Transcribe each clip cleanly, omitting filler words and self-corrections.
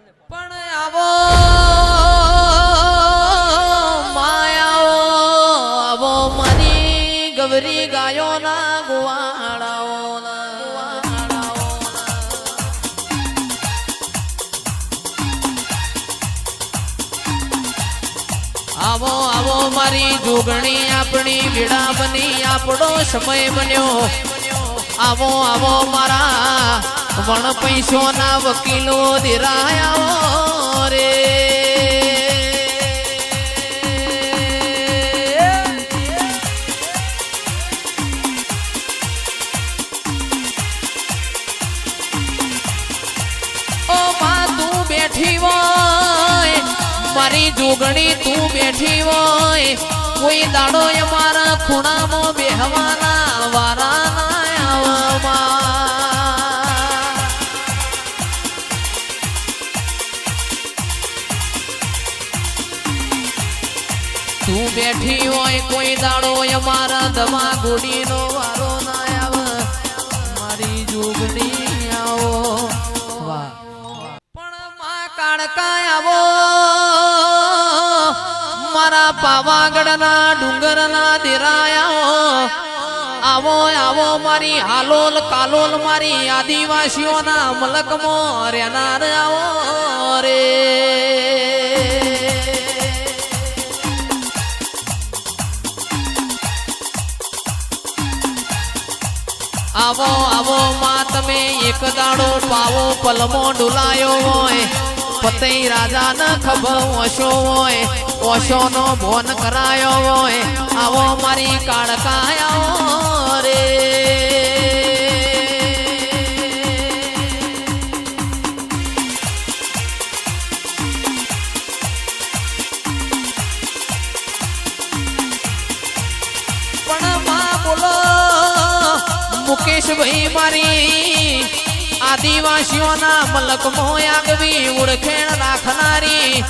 પણ આવો માયાઓ આવો મારી ગવરી ગાયોના ગુવાળાઓના આવો આવો મારી જોગણી આપણી વેડા બની આપણો સમય બન્યો આવો આવો મારા વણ પૈસો ના વકીલો દેરાયા રે ઓ માં તું બેઠી હોય મારી જોગણી તું બેઠી હોય કોઈ દાડો અમારા ખૂણામાં બેહવાના વારા ના આવવામાં તું બેઠી હોય કોઈ દાડો અમારા દવા ગોડીનો વારો ના આવે મારી જોગણી આવો વાહ પણ માં કાળકા આવો મારા પાવાગઢના ડુંગરના દેરાયા આવો આવો મારી હાલોલ કાલોલ મારી આદિવાસીઓના મલકમાં રહેનાર આવો રે આવો આવો માં તમે એક દાડો પાવો પલમો ડુલાયો હોય પતઈ રાજા ન ખબર ઓશો હોય ઓશો નો ભોન કરાયો હોય આવો મારી કાળકાયો રે પણ માં બોલો મુકેશભાઈ મારી આદિવાસીઓના મલકમાં આગવી ઓળખેણ રાખનારી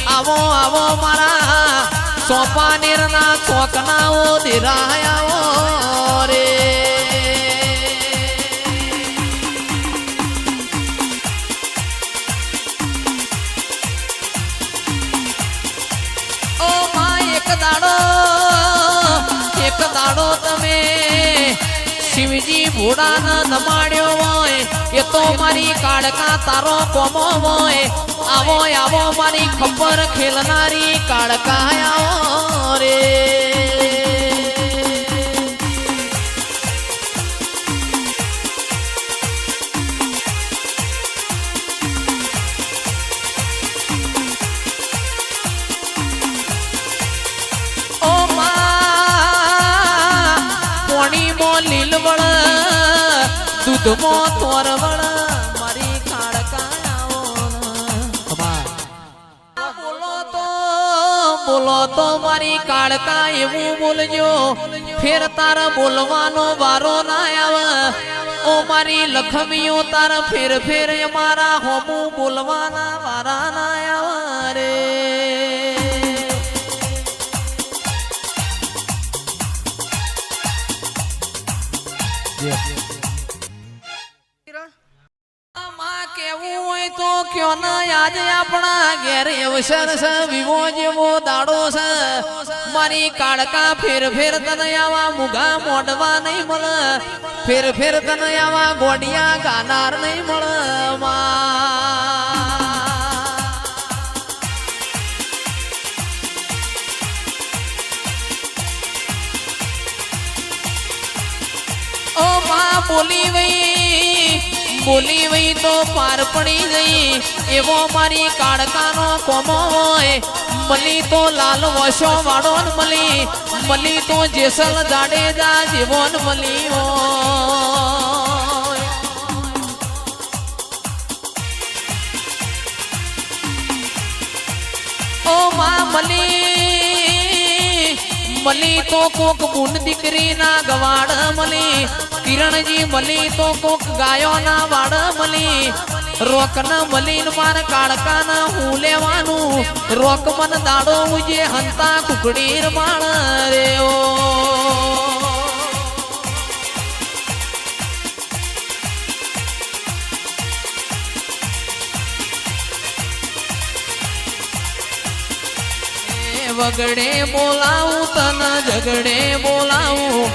આવો આવો મારા સોપાનેરના ચોકનાઓ દેરાયાઓ રે ઓ માં એક દાડો તમે શિવજી ભોળાના દમાડ્યો હોય એ તો મારી કાળકા તારો કોમો હોય આવો આવો મારી ખબર ખેલનારી કાળકા આવો રે ઓ માં પોણીમો લીલવળ દૂધમો તોરવળ મારી કાળકા બોલો તો મારી કાળકા એવું બોલજો ફેર તારા બોલવાનો વારો ના આવે ઓ મારી લખમીઓ તારા ફેર ફેર મારા હોમું બોલવાના વારા ના આવે રે કેવું હોય તો ક્યો ના આજે આપણા ઘેર અવસર છે વિવો જેવો દાડો છે મારી કાળકા ફેર ફેર તને આવા મુગા મોડવા નહીં મળે ફેર ફેર તને આવા ગોડિયા ગાનાર નહીં મળે ઓ માં બોલી વઈ તો પાર પડી ગઈ એવો મારી કાળકાનો કોમો હોય મલી તો લાલ વશો વાળો મલી તો જેસલ જાડેજા જેવો મલી હોય ઓ માં મલી તો કોક બુન દીકરી ના ગવાડ મલી કિરણજી મલી તો કોક ગાયો ના વાડ મલી રોક ન મલીન માર કાળકા ના હું લેવાનું રોક મન દાડો ઉજે હંતા કુકડી રમાણ રે ઓ વગડે બોલાવું તન ઝગડે બોલાવું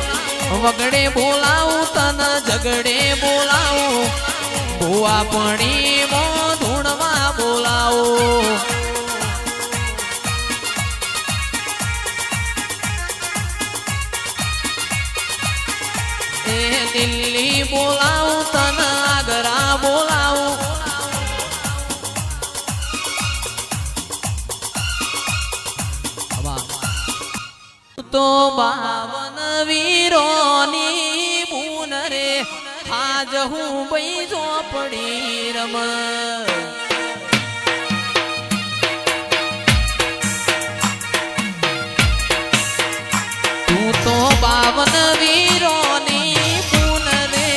વગડે બોલાવું તન ઝગડે બોલાવું ભૂવા પણી મો ધૂણમાં બોલાવું એ દિલ્હી બોલાવું તન આગ્રા બોલાવું તો 52 વીરોની બૂન રે આજ હું બૈજો પડી રમ તું તો 52 વીરોની બૂન રે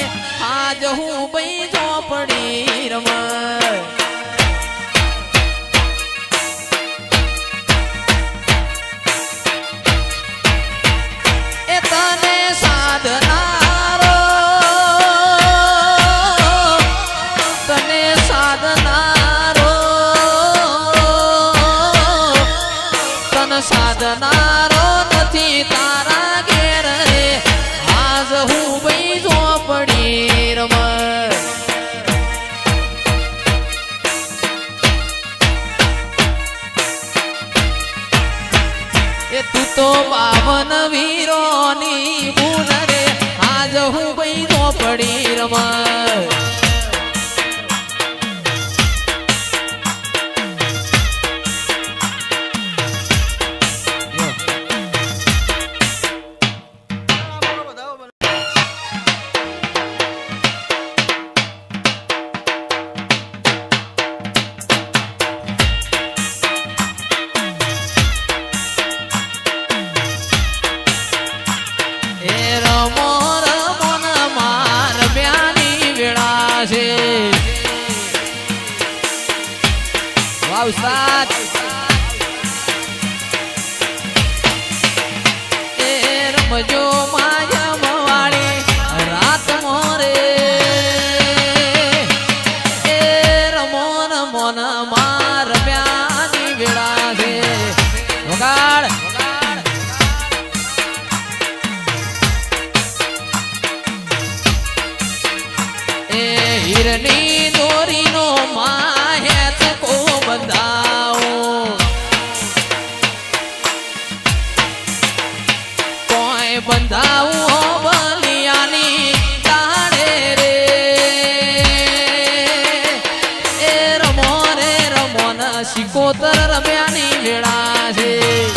આજ હું બૈજો પડી રમ સાધનારો નથી તારા ઘેર રે આજ હું બૈજો પડી રમ એ તું તો 52 વીરોની બૂન રે આજ હું બૈજો પડી રમ ઉસ્તાદ એ રમજો માયા મવાળી રાત મોરે એ રમો રમો માર બ્યાની વેળા છે વગાડ એ હિરની દોરીનો માહે બંધાવું બલિયાની તાળે રે એ રમો રે રમો ન શિકોતર રમ્યાની વેળા છે